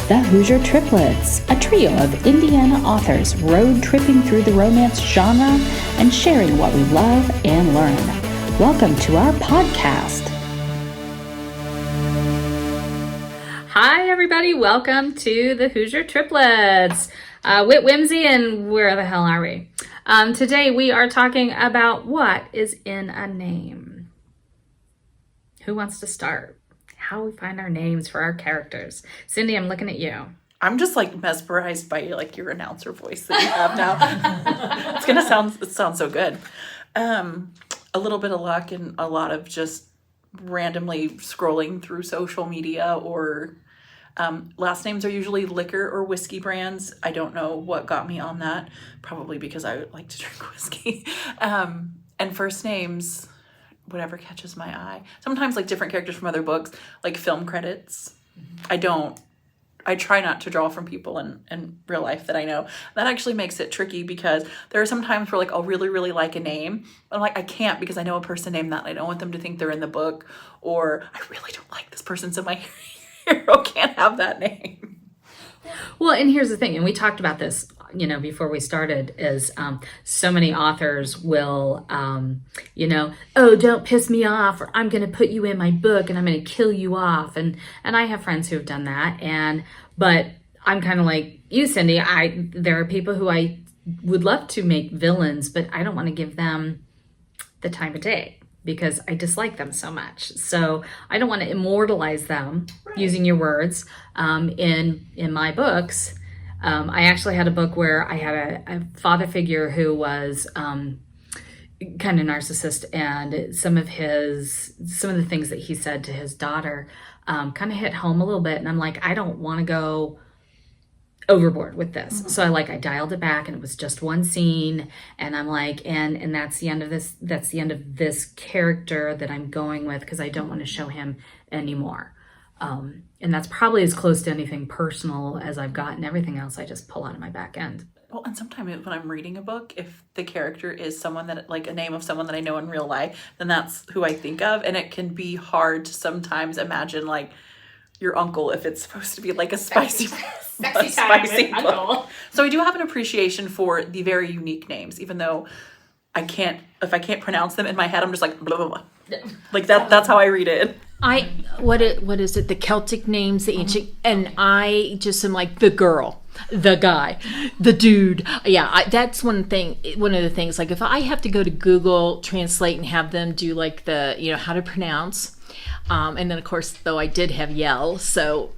The Hoosier Triplets, a trio of Indiana authors road tripping through the romance genre and sharing what we love and learn. Welcome to our podcast. Hi, everybody. Welcome to the Hoosier Triplets. Wit Whimsy, and where the hell are we? Today we are talking about what is in a name. Who wants to start? How we find our names for our characters. Cindy, I'm looking at you. I'm just mesmerized by your announcer voice that you have now. It's gonna sound so good. A little bit of luck and a lot of just randomly scrolling through social media or last names are usually liquor or whiskey brands. I don't know what got me on that. Probably because I like to drink whiskey. And first names, whatever catches my eye. Sometimes different characters from other books, like film credits. I try not to draw from people in real life that I know. That actually makes it tricky because there are some times where I'll really, really like a name. But I can't because I know a person named that and I don't want them to think they're in the book. Or I really don't like this person, so my hero can't have that name. Well, and here's the thing, and we talked about this, before we started, is so many authors will, oh, don't piss me off, or I'm going to put you in my book and I'm going to kill you off. And I have friends who have done that. But I'm kind of like you, Cindy. There are people who I would love to make villains, but I don't want to give them the time of day because I dislike them so much. So I don't want to immortalize them, using your words, in my books. I actually had a book where I had a father figure who was kind of narcissist, and some of the things that he said to his daughter kind of hit home a little bit. And I'm like, I don't want to go overboard with this. So I dialed it back, and it was just one scene, and I'm like, and that's the end of this character that I'm going with, because I don't want to show him anymore. And that's probably as close to anything personal as I've gotten. Everything else I just pull out of my back end. Well, and sometimes when I'm reading a book, if the character is someone that, a name of someone that I know in real life, then that's who I think of. And it can be hard to sometimes imagine, your uncle, if it's supposed to be a spicy book. So I do have an appreciation for the very unique names, even though if I can't pronounce them in my head, I'm just blah, blah, blah. That's how I read it. What is it? The Celtic names, the ancient, and I just am the girl, the guy, the dude. Yeah, that's one of the things. If I have to go to Google Translate and have them do the how to pronounce, and then of course though I did have Yell, so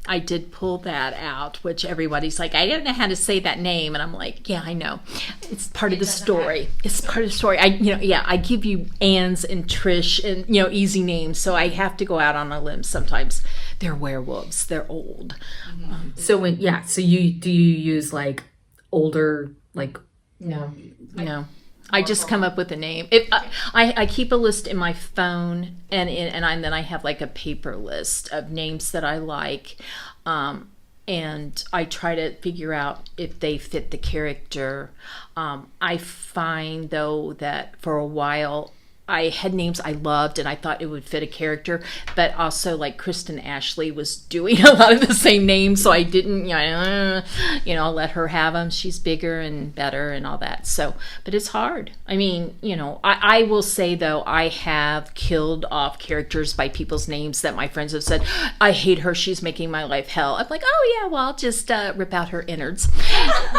I did pull that out, which everybody's I don't know how to say that name, and I'm yeah, I know. It's part of the story. It's part of the story. I give you Ann's and Trish and easy names, so I have to go out on a limb sometimes. They're werewolves. They're old. So you use older No. I just come up with a name. I keep a list in my phone, and then I have a paper list of names that I like, and I try to figure out if they fit the character. I find though that for a while I had names I loved and I thought it would fit a character, but also Kristen Ashley was doing a lot of the same names, so I didn't, let her have them. She's bigger and better and all that. So, but it's hard. I mean, I will say though, I have killed off characters by people's names that my friends have said, I hate her, she's making my life hell. I'm oh yeah, well, I'll just rip out her innards.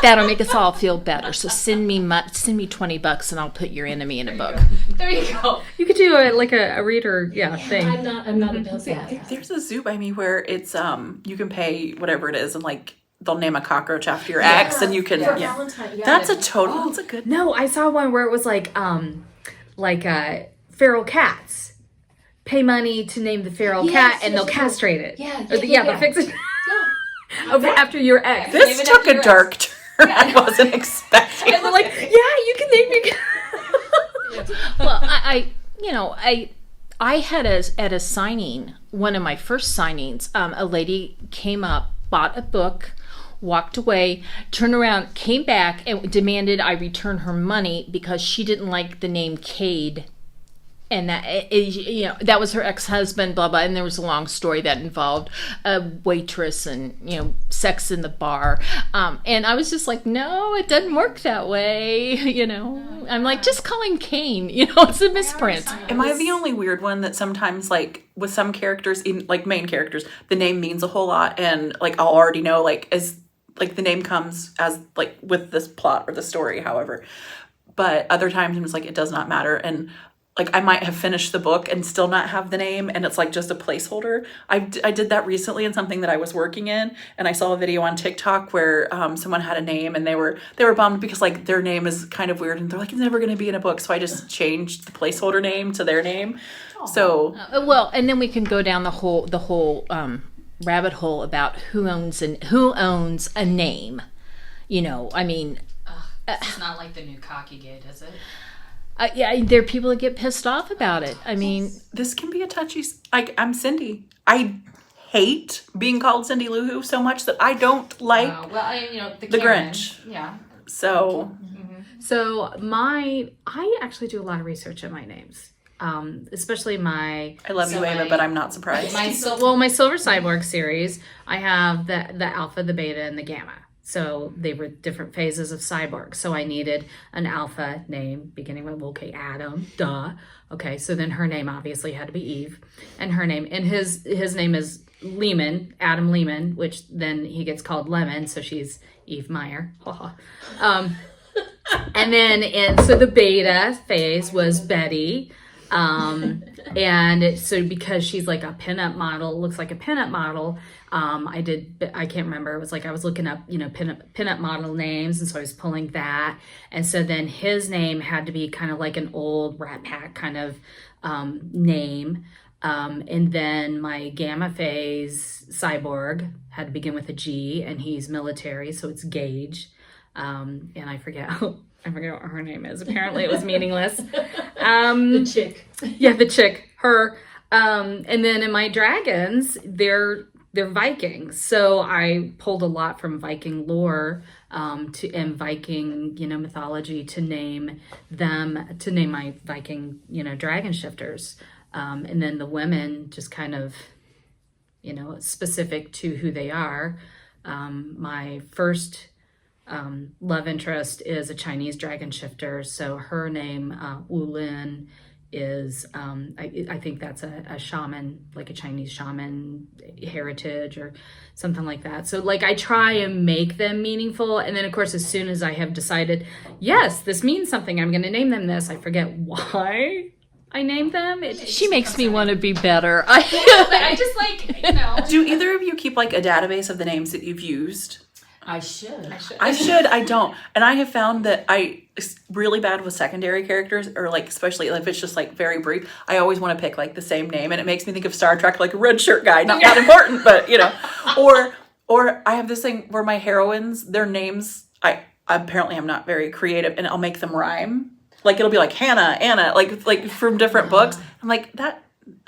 That'll make us all feel better. So send me $20 and I'll put your enemy in a book. There you go. You could do a reader thing. I'm not opposed to that. There's a zoo by me where it's you can pay whatever it is, and they'll name a cockroach after your ex, and you can Valentine. Yeah. That's a good. No, I saw one where it was feral cats. Pay money to name the feral cat, and they'll castrate it. They'll fix it. After your ex. This took a dark turn I wasn't expecting. And they're you can name your cat. Well, I had at a signing, one of my first signings, a lady came up, bought a book, walked away, turned around, came back, and demanded I return her money because she didn't like the name Cade and that that was her ex-husband, blah blah, and there was a long story that involved a waitress and sex in the bar, and I was just like, no, it doesn't work that way. I'm like, just call him Kane. It's a misprint. Am I the only weird one that sometimes, like, with some characters, even like main characters, the name means a whole lot, and like I'll already know, like, as like the name comes as like with this plot or the story, however, but other times it's like it does not matter, and like I might have finished the book and still not have the name, and it's like just a placeholder. I did that recently in something that I was working in, and I saw a video on TikTok where someone had a name and they were bummed because like their name is kind of weird and they're like, it's never going to be in a book. So I just changed the placeholder name to their name. So well, and then we can go down the whole rabbit hole about who owns a name. I mean, it's not like the new cocky gate, is it? Yeah, there are people that get pissed off about it. I mean, this can be a touchy. I'm Cindy. I hate being called Cindy Lou Who so much that I don't like the Grinch. Yeah. So, So I actually do a lot of research in my names, especially my. I love you, Ava, but I'm not surprised. My Silver Cyborg series. I have the Alpha, the Beta, and the Gamma. So they were different phases of cyborg. So I needed an alpha name beginning with, Adam, duh. Okay, so then her name obviously had to be Eve. And his name is Lehman, Adam Lehman, which then he gets called Lemon, so she's Eve Meyer. And so the beta phase was Betty. And so because she's like a pinup model, looks like a pinup model, I can't remember. It was like I was looking up, pinup model names, and so I was pulling that. And so then his name had to be kind of like an old Rat Pack kind of name. And then my Gamma Phase cyborg had to begin with a G, and he's military, so it's Gage. And I forget what her name is. Apparently it was meaningless. the chick. Yeah, the chick. Her. And then in my dragons, they're Vikings. So I pulled a lot from Viking lore and Viking, mythology to name my Viking, dragon shifters. And then the women just kind of, specific to who they are. My first love interest is a Chinese dragon shifter. So her name, Wu Lin, is I think that's a shaman, like a Chinese shaman heritage or something like that. So like I try and make them meaningful, and then of course as soon as I have decided, yes, this means something, I'm going to name them this, I forget why I named them. She makes me want to be better. I just like Do either of you keep like a database of the names that you've used? I should. I don't. And I have found that really bad with secondary characters, or like, especially if it's just like very brief, I always want to pick like the same name, and it makes me think of Star Trek, like a red shirt guy, not that important, but or I have this thing where my heroines, their names, I apparently am not very creative, and I'll make them rhyme. Like it'll be like Hannah, Anna, like from different books. I'm like, that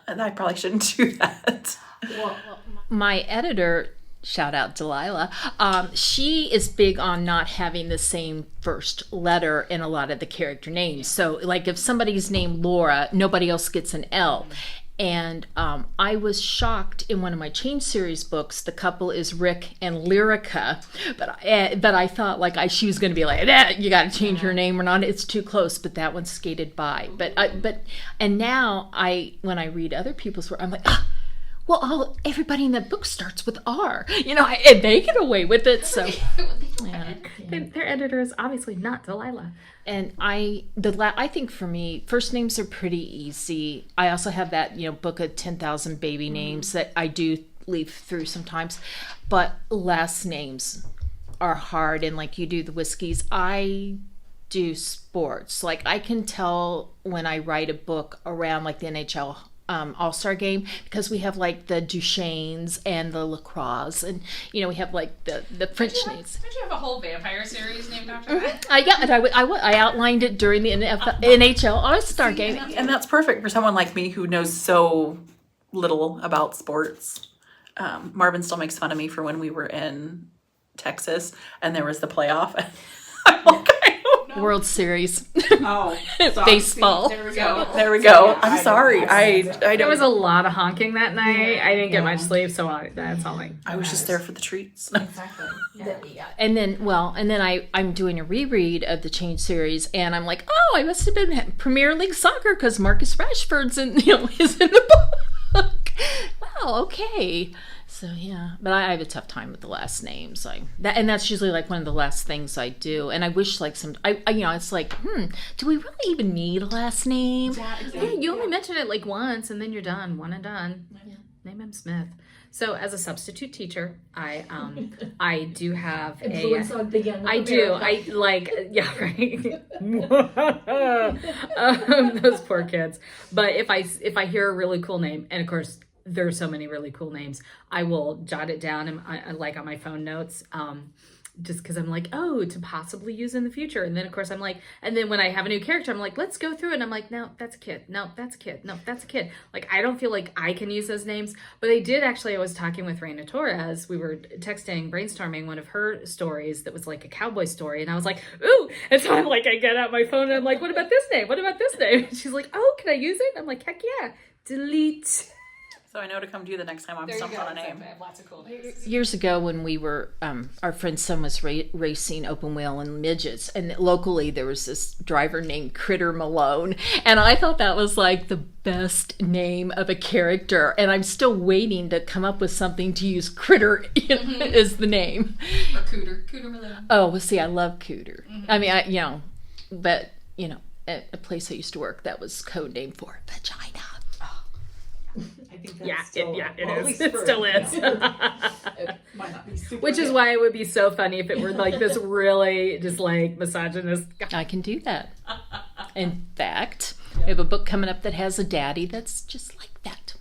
I probably shouldn't do that. Well, my editor, shout out Delilah, she is big on not having the same first letter in a lot of the character names. So like if somebody's named Laura, nobody else gets an L. And I was shocked in one of my Change series books, the couple is Rick and Lyrica, but I thought like she was going to be like, you got to change your name or not, it's too close, but that one skated by. And now when I read other people's work, I'm like, well, everybody in that book starts with R, and they get away with it. So their editor is obviously not Delilah. And I think for me, first names are pretty easy. I also have that book of 10,000 baby names that I do leaf through sometimes, but last names are hard. And like you do the whiskeys, I do sports. Like I can tell when I write a book around like the NHL All-Star game, because we have like the Duchesnes and the Lacroix, and we have like the French names. Did you have a whole vampire series named after that? I outlined it during the NHL All-Star game. And that's perfect for someone like me who knows so little about sports. Marvin still makes fun of me for when we were in Texas and there was the playoff. I'm like, I don't World Series. Oh, Baseball. There we go. There we go. I'm sorry. I There don't. was a lot of honking that night. I didn't get much sleep, so that's all I was just there for the treats. Exactly. And then I'm doing a reread of the Change series, and I'm like, oh, I must have been Premier League soccer because Marcus Rashford's is in the book. Wow, okay. So yeah, but I have a tough time with the last names. And that's usually like one of the last things I do. And I wish like it's like, do we really even need a last name? Yeah, you only mention it like once, and then you're done. One and done. Yeah. Name him Smith. So as a substitute teacher, I do have influence on the young I do. I like, yeah, right. Those poor kids. But if I hear a really cool name, and of course there are so many really cool names, I will jot it down and like on my phone notes. Just because I'm like, oh, to possibly use in the future. And then, of course, I'm like, and then when I have a new character, I'm like, let's go through it. And I'm like, no, that's a kid. No, that's a kid. No, that's a kid. Like, I don't feel like I can use those names. But I did actually, I was talking with Raina Torres. We were texting, brainstorming one of her stories that was like a cowboy story. And I was like, ooh. And so I'm like, I get out my phone and I'm like, what about this name? What about this name? And she's like, oh, can I use it? And I'm like, heck yeah. Delete. So I know to come to you the next time I'm stumped on a name. I have lots of cool names. Years ago when we were, our friend's son was racing open wheel and midgets, and locally there was this driver named Critter Malone, and I thought that was like the best name of a character, and I'm still waiting to come up with something to use Critter as the name. Or Cooter Malone. Oh, well, see, I love Cooter. I mean, but, at a place I used to work, that was code name for vagina. I think that's Yeah, still, it is. It still is. It might not be super Which is hip. why it would be so funny if it were like this really just like misogynist guy. I can do that. In fact, we have a book coming up that has a daddy that's just like that.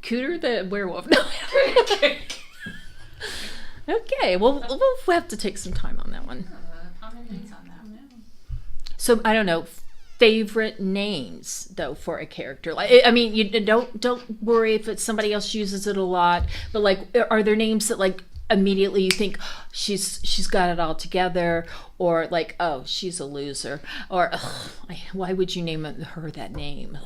Cooter the werewolf. No. Okay, well, we'll have to take some time on that one. Common names on that. So, I don't know, favorite names, though, for a character. Like, I mean, you don't worry if it's somebody else uses it a lot, but, like, are there names that, like, immediately you think she's got it all together, or like, oh, she's a loser, or why would you name her that name?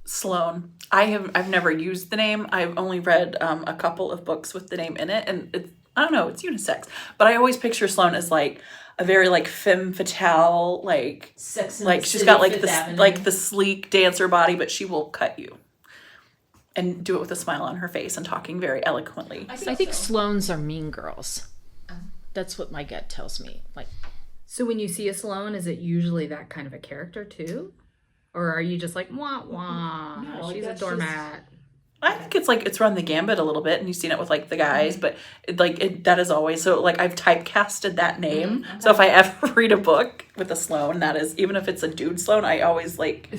Sloan. I've never used the name. I've only read a couple of books with the name in it, and I don't know, it's unisex. But I always picture Sloan as like a very like femme fatale, like Sex and like the she's City, got like Fifth this Avenue. like the sleek dancer body, but she will cut you. And do it with a smile on her face and talking very eloquently. I think Sloanes are mean girls. That's what my gut tells me. Like, So when you see a Sloan, is it usually that kind of a character too? Or are you just like, wah, wah, No, like she's a that's doormat? I think it's like it's run the gambit a little bit, and you've seen it with like the guys, but that is always so. Like I've typecasted that name, so if I ever read a book with a Sloan, that is, even if it's a dude Sloan, I always like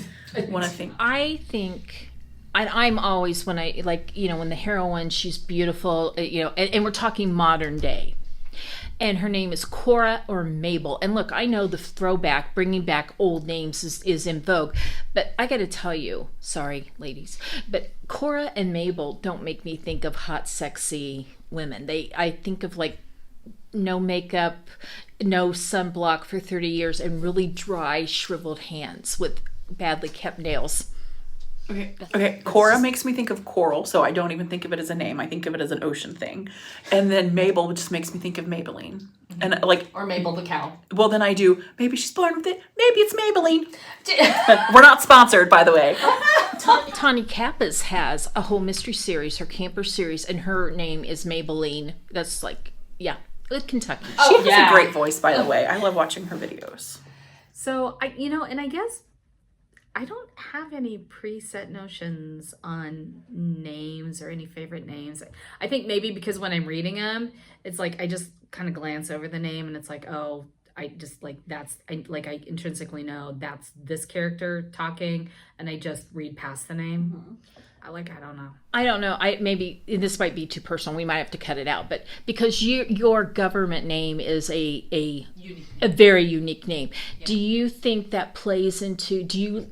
want to think. I think I'm always, when I like, when the heroine, she's beautiful, and we're talking modern day. And her name is Cora or Mabel. And look, I know the throwback, bringing back old names is in vogue. But I got to tell you, sorry, ladies, but Cora and Mabel don't make me think of hot, sexy women. I think of like no makeup, no sunblock for 30 years, and really dry, shriveled hands with badly kept nails. Okay. Cora makes me think of coral, so I don't even think of it as a name. I think of it as an ocean thing. And then Mabel just makes me think of Maybelline. And like, Or Mabel the cow. well, then I do. Maybe she's born with it. Maybe it's Maybelline. We're not sponsored, by the way. Tawny Kappas has a whole mystery series, her camper series, and her name is Maybelline. That's like, Kentucky. She has a great voice, by the way. I love watching her videos. So and I guess I don't have any preset notions on names or any favorite names. I think maybe because when I'm reading them, it's like I just kind of glance over the name and it's like, oh, I just like I intrinsically know that's this character talking, and I just read past the name. Mm-hmm. I don't know. Maybe this might be too personal. We might have to cut it out, but because your government name is a very unique name. Yeah. Do you think that plays into? Do you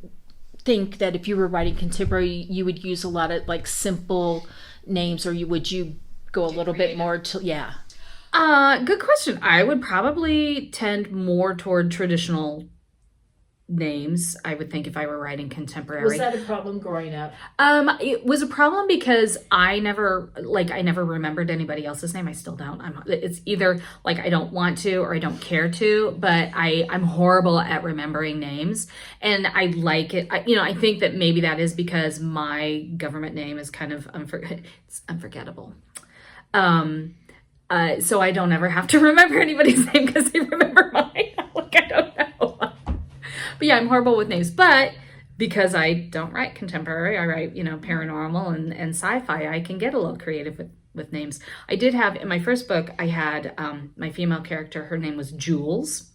think that if you were writing contemporary, you would use a lot of like simple names, or would you go a little bit more to? Yeah. Good question. I would probably tend more toward traditional names, I would think, if I were writing contemporary. Was that a problem growing up? It was a problem because I never remembered anybody else's name. I still don't. It's either like I don't want to or I don't care to, but I'm horrible at remembering names, and I like it. I think that maybe that is because my government name is kind of it's unforgettable. So I don't ever have to remember anybody's name because they remember mine. Like, I don't know. But yeah, I'm horrible with names. But because I don't write contemporary, I write, paranormal and sci-fi, I can get a little creative with names. I did have, in my first book, I had my female character, her name was Jules.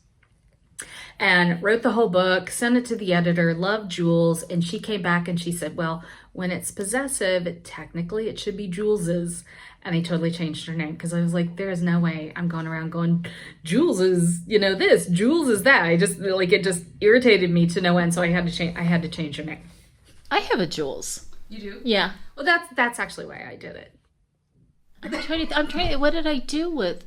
And wrote the whole book, sent it to the editor, loved Jules. And she came back and she said, well, when it's possessive, technically it should be Jules's. And I totally changed her name because I was like, there is no way I'm going around going, Jules is, this, Jules is that. I just, it just irritated me to no end. So I had to change her name. I have a Jules. You do? Yeah. Well, that's actually why I did it. I'm trying. What did I do with?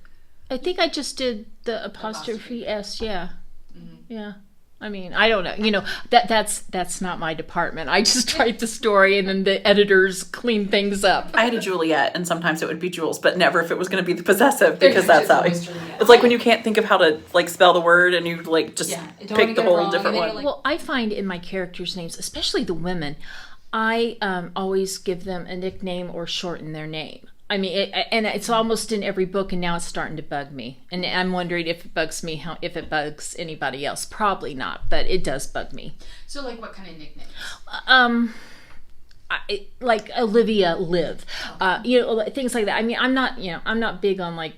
I think I just did the apostrophe S. Yeah. Mm-hmm. Yeah. I mean, I don't know. That's not my department. I just write the story and then the editors clean things up. I had a Juliet, and sometimes it would be Jules, but never if it was going to be the possessive, because that's how it's like when you can't think of how to spell the word and you just pick the whole different one. Well, I find in my characters' names, especially the women, I always give them a nickname or shorten their name. I mean, and it's almost in every book, and now it's starting to bug me. And I'm wondering if it bugs me, if it bugs anybody else. Probably not, but it does bug me. So, like, what kind of nicknames? Like Olivia, Liv, things like that. I mean, I'm not big on like.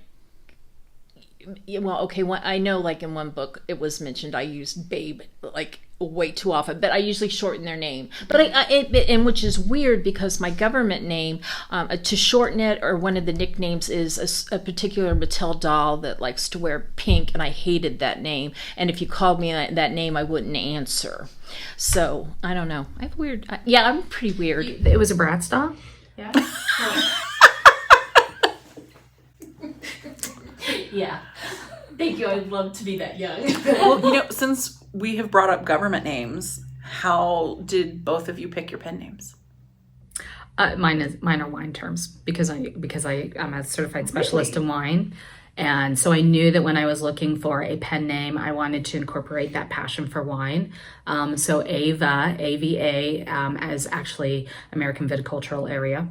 Well, okay. I know, like in one book, it was mentioned I used babe like way too often, but I usually shorten their name. But and which is weird because my government name, to shorten it, or one of the nicknames is a particular Mattel doll that likes to wear pink, and I hated that name. And if you called me that name, I wouldn't answer. So I don't know. I'm weird. I'm pretty weird. It was a Bratz doll? Yeah. Yeah. Thank you. I'd love to be that young. Well, since we have brought up government names, how did both of you pick your pen names? Mine are wine terms because I'm a certified specialist in wine. And so I knew that when I was looking for a pen name, I wanted to incorporate that passion for wine. So Ava, AVA, as actually American Viticultural Area.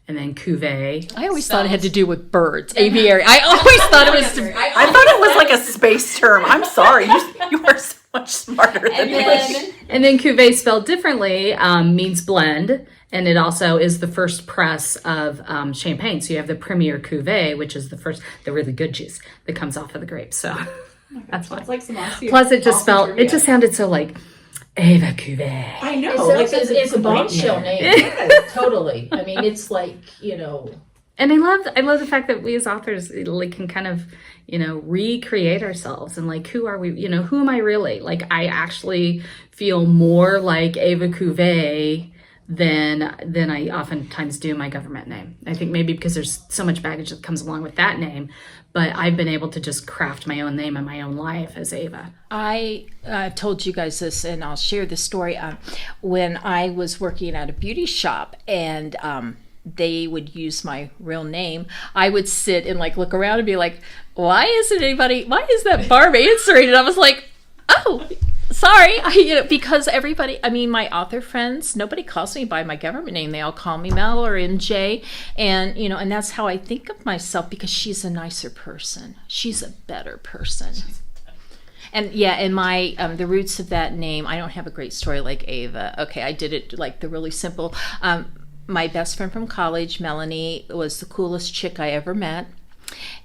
And then Cuvée. I always thought it had to do with birds. Aviary. I always thought it was. I thought it was like a space term. I'm sorry. You are so much smarter than me. And then Cuvée, spelled differently, means blend. And it also is the first press of champagne. So you have the Premier Cuvée, which is the really good juice that comes off of the grapes. So that's why. It's like some awesome, Plus, it just sounded so like Ava Cuvée. I know. It's a bombshell name. Yes. Totally. I mean, it's like, And I love the fact that we as authors can kind of, recreate ourselves and like, who are we, who am I really? Like, I actually feel more like Ava Cuvée than I oftentimes do my government name. I think maybe because there's so much baggage that comes along with that name, but I've been able to just craft my own name and my own life as Ava. I've told you guys this, and I'll share the story. When I was working at a beauty shop, and they would use my real name, I would sit and look around and be like, why is that Barb answering? And I was like, oh, sorry, because everybody, my author friends, nobody calls me by my government name. They all call me Mel or MJ, and and that's how I think of myself, because she's a nicer person. She's a better person. And my the roots of that name, I don't have a great story like Ava. Okay, I did it like the really simple. My best friend from college, Melanie, was the coolest chick I ever met.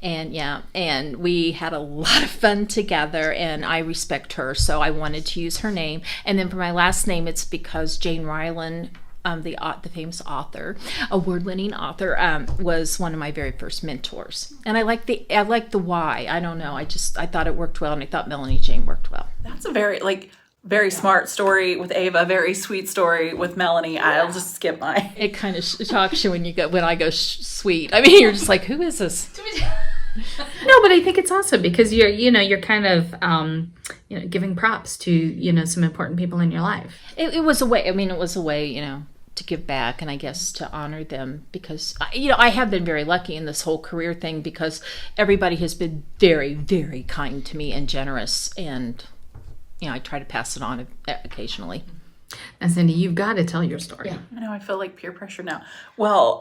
And we had a lot of fun together, and I respect her, so I wanted to use her name. And then for my last name, it's because Jane Ryland, the famous author, award-winning author, was one of my very first mentors. And I like the why. I don't know. I thought it worked well, and I thought Melanie Jane worked well. That's a very smart story with Ava, very sweet story with Melanie. Yeah. I'll just skip mine. It kind of shocks you when I go sweet. I mean, you're just like, who is this? No, but I think it's awesome because you're kind of, giving props to, some important people in your life. It was a way. I mean, it was a way, to give back and I guess to honor them because, I have been very lucky in this whole career thing because everybody has been very, very kind to me and generous. And, I try to pass it on occasionally. Now, Cindy, you've got to tell your story. Yeah. I know, I feel like peer pressure now. Well,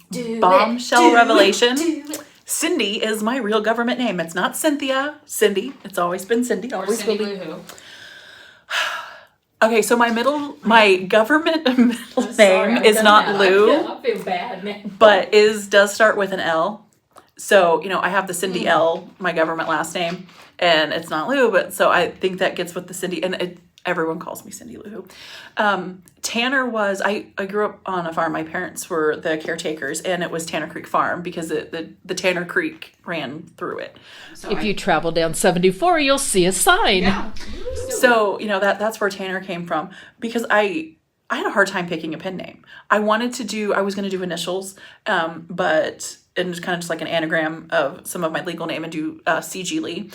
bombshell revelation. Cindy is my real government name. It's not Cynthia. Cindy. It's always been Cindy. Always will be. Okay, so my government middle name is not Lou, I feel bad, man. but does start with an L. So, I have the Cindy L, my government last name, and it's not Lou, but so I think that gets with the Cindy, and everyone calls me Cindy Lou. Tanner was, I grew up on a farm. My parents were the caretakers, and it was Tanner Creek Farm because the Tanner Creek ran through it. So if you travel down 74, you'll see a sign. Yeah. So, that's where Tanner came from because I had a hard time picking a pen name. I was going to do initials, but and kind of just like an anagram of some of my legal name and do C.G. Lee.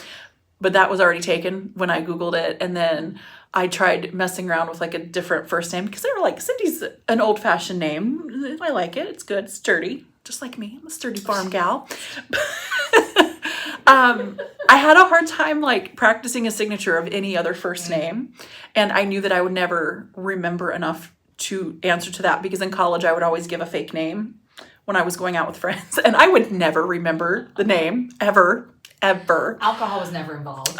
But that was already taken when I Googled it. And then I tried messing around with like a different first name because they were like, Cindy's an old fashioned name. I like it. It's good. It's sturdy. Just like me. I'm a sturdy farm gal. I had a hard time like practicing a signature of any other first name. And I knew that I would never remember enough to answer to that because in college I would always give a fake name when I was going out with friends. And I would never remember the name ever. Alcohol was never involved.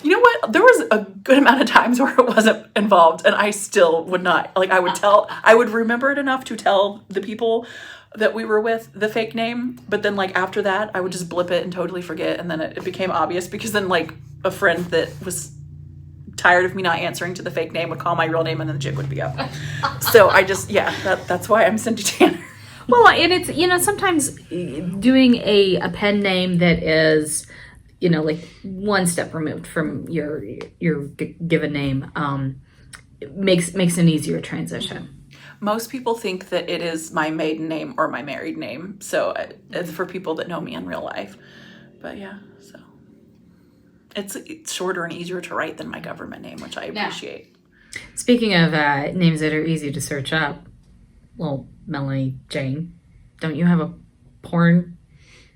You know what? There was a good amount of times where it wasn't involved, and I still would not. Like, I would remember it enough to tell the people that we were with the fake name, but then, like, after that, I would just blip it and totally forget, and then it became obvious because then, like, a friend that was tired of me not answering to the fake name would call my real name, and then the jig would be up. So I just, that's why I'm Cindy Tanner. Well, and it's, sometimes doing a pen name that is, like one step removed from your given name makes an easier transition. Most people think that it is my maiden name or my married name. So it's for people that know me in real life. But yeah, so it's shorter and easier to write than my government name, which I appreciate. Speaking of names that are easy to search up, well, Melanie Jane, don't you have a porn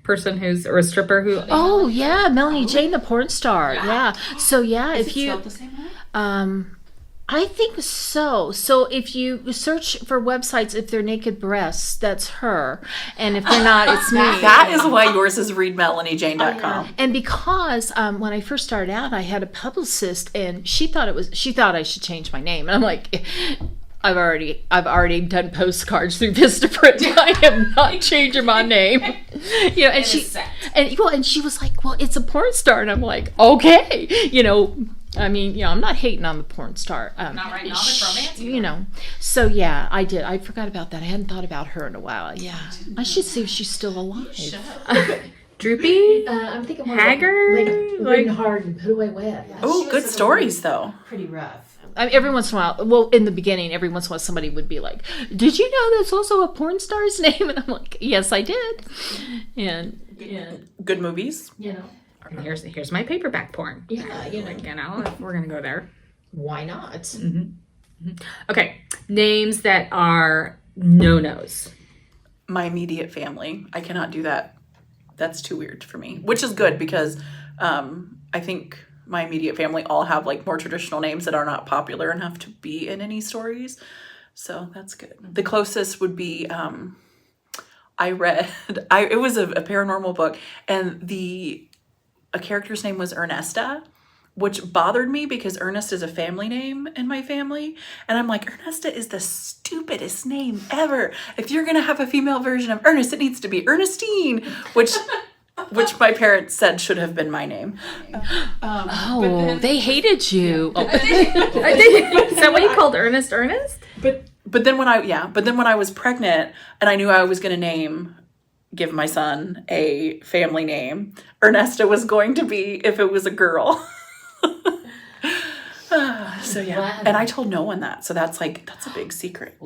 person or a stripper who? Oh yeah, Melanie Jane, the porn star. Yeah. So yeah, Is it spelled the same way? I think so. So if you search for websites, if they're naked breasts, that's her, and if they're not, it's me. That is why yours is readmelaniejane.com. And because when I first started out, I had a publicist, and she thought I should change my name, and I'm like, I've already done postcards through Vistaprint. I am not changing my name. And she was like, well, it's a porn star, and I'm like, okay, I mean, I'm not hating on the porn star. Not writing all the romance. So yeah, I did. I forgot about that. I hadn't thought about her in a while. Yeah, I should see if she's still alive. Droopy, I'm thinking more haggard, like hard and put away wet. Oh, good stories though. Pretty rough. I mean, every once in a while, well, in the beginning, every once in a while, somebody would be like, "Did you know that's also a porn star's name?" And I'm like, "Yes, I did." And good movies. And here's my paperback porn. Yeah, if we're gonna go there. Why not? Mm-hmm. Okay, names that are no-nos. My immediate family. I cannot do that. That's too weird for me. Which is good because I think my immediate family all have like more traditional names that are not popular enough to be in any stories. So that's good. The closest would be it was a paranormal book, and a character's name was Ernesta, which bothered me because Ernest is a family name in my family. And I'm like, Ernesta is the stupidest name ever. If you're going to have a female version of Ernest, it needs to be Ernestine, which my parents said should have been my name. They hated you. Is that what you called Ernest? But then when I was pregnant and I knew I was going to give my son a family name, Ernesta was going to be if it was a girl. So yeah, and I told no one that. So that's a big secret.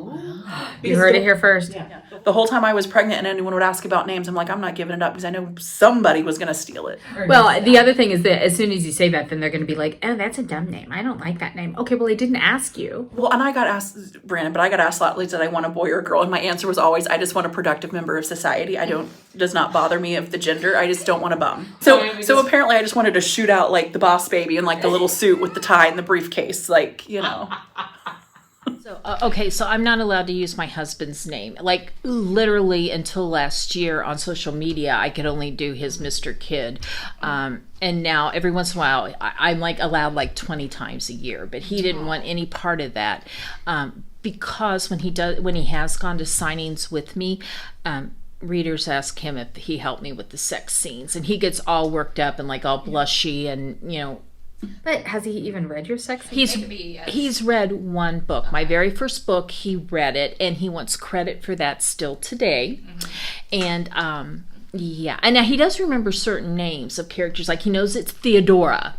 You heard it here first. Yeah. The whole time I was pregnant and anyone would ask about names, I'm like, I'm not giving it up because I know somebody was going to steal it. Well, the other thing is that as soon as you say that, then they're going to be like, oh, that's a dumb name. I don't like that name. Okay, well, I didn't ask you. Well, and I got asked, Brandon, but I got asked a lot, like, did I want a boy or a girl? And my answer was always, I just want a productive member of society. Does not bother me of the gender. I just don't want a bum. So apparently I just wanted to shoot out like the boss baby in like the little suit with the tie and the briefcase, like, you know. So, okay, so I'm not allowed to use my husband's name. Like, literally until last year on social media, I could only do his Mr. Kid. And now, every once in a while, I'm like allowed like 20 times a year. But he didn't want any part of that because when he has gone to signings with me, readers ask him if he helped me with the sex scenes. And he gets all worked up and like all blushy and, you know. But has he even read your sex? He's read one book. My very first book, he read it, and he wants credit for that still today. And yeah, and now he does remember certain names of characters. Like he knows it's Theodora,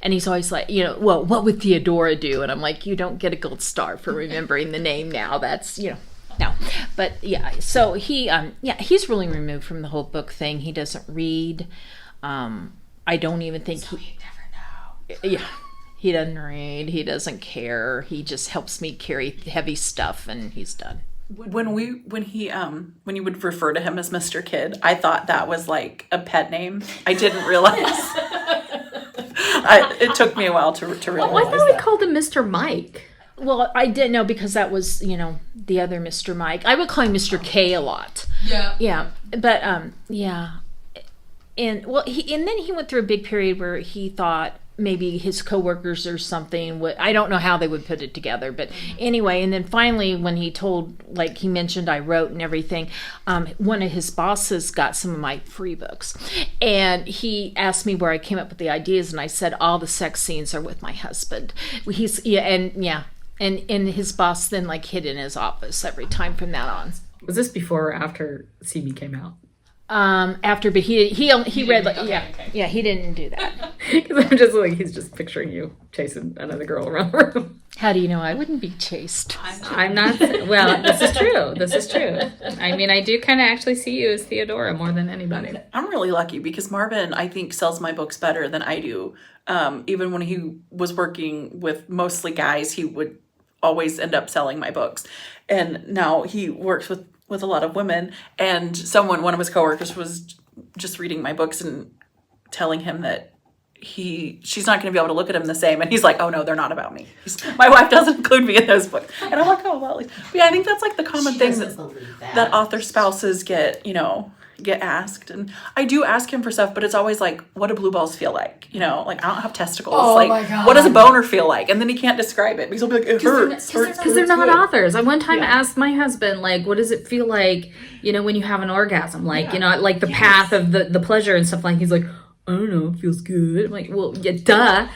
and he's always like, you know, well, what would Theodora do? And I'm like, you don't get a gold star for remembering the name now. That's, you know. No, but yeah. So he's really removed from the whole book thing. He doesn't read. I don't even think Yeah, he doesn't read. He doesn't care. He just helps me carry heavy stuff, and he's done. When you would refer to him as Mr. Kid, I thought that was like a pet name. I didn't realize. It took me a while to realize. Well, I thought we called him Mr. Mike. Well, I didn't know because that was, you know, the other Mr. Mike. I would call him Mr. K a lot. Yeah. Yeah, but yeah, and then he went through a big period where he thought maybe his coworkers or something would, I don't know how they would put it together, but anyway, and then finally when he mentioned I wrote and everything, one of his bosses got some of my free books, and he asked me where I came up with the ideas, and I said all the sex scenes are with my husband. And his boss then like hid in his office every time from that on. Was this before or after CB came out? After, but he read like, okay. He didn't do that. Because I'm just like, he's just picturing you chasing another girl around the room. How do you know I wouldn't be chased? I'm not. Well, this is true. I mean, I do kind of actually see you as Theodora more than anybody. I'm really lucky because Marvin, I think, sells my books better than I do. Even when he was working with mostly guys, he would always end up selling my books. And now he works with a lot of women, and one of his coworkers was just reading my books and telling him that she's not going to be able to look at him the same, and he's like, oh no, they're not about me. My wife doesn't include me in those books. And I'm like, oh well. But yeah, I think that's like the common thing that author spouses get asked. And I do ask him for stuff, but it's always like, what do blue balls feel like? You know, like I don't have testicles. My God. What does a boner feel like? And then he can't describe it because he'll be like, it hurts. Because they're not authors. I one time asked my husband, like, what does it feel like, you know, when you have an orgasm? Like, you know, like the path of the pleasure and stuff. Like, he's like, I don't know, it feels good. I'm like, well, yeah, duh.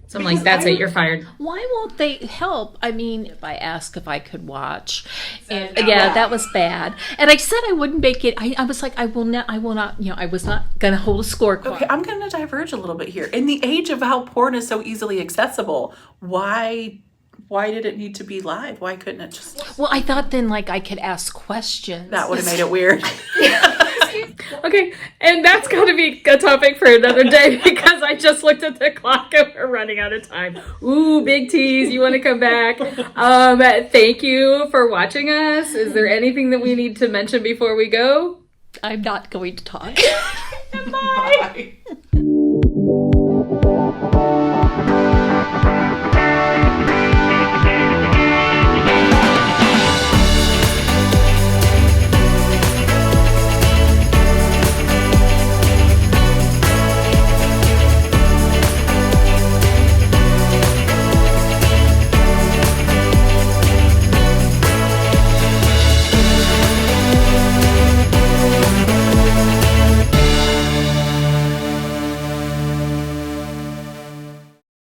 So I'm like, that's it, you're fired. Why won't they help? I mean, if I asked if I could watch, and that was bad. And I said I wouldn't make it. I was like, I will not, you know, I was not going to hold a scorecard. Okay, I'm going to diverge a little bit here. In the age of how porn is so easily accessible, why did it need to be live? Why couldn't it just... Well, I thought then, like, I could ask questions. That would have made it weird. Okay, and that's got to be a topic for another day because I just looked at the clock and we're running out of time. Ooh, big tease. You want to come back? Thank you for watching us. Is there anything that we need to mention before we go? I'm not going to talk. Bye.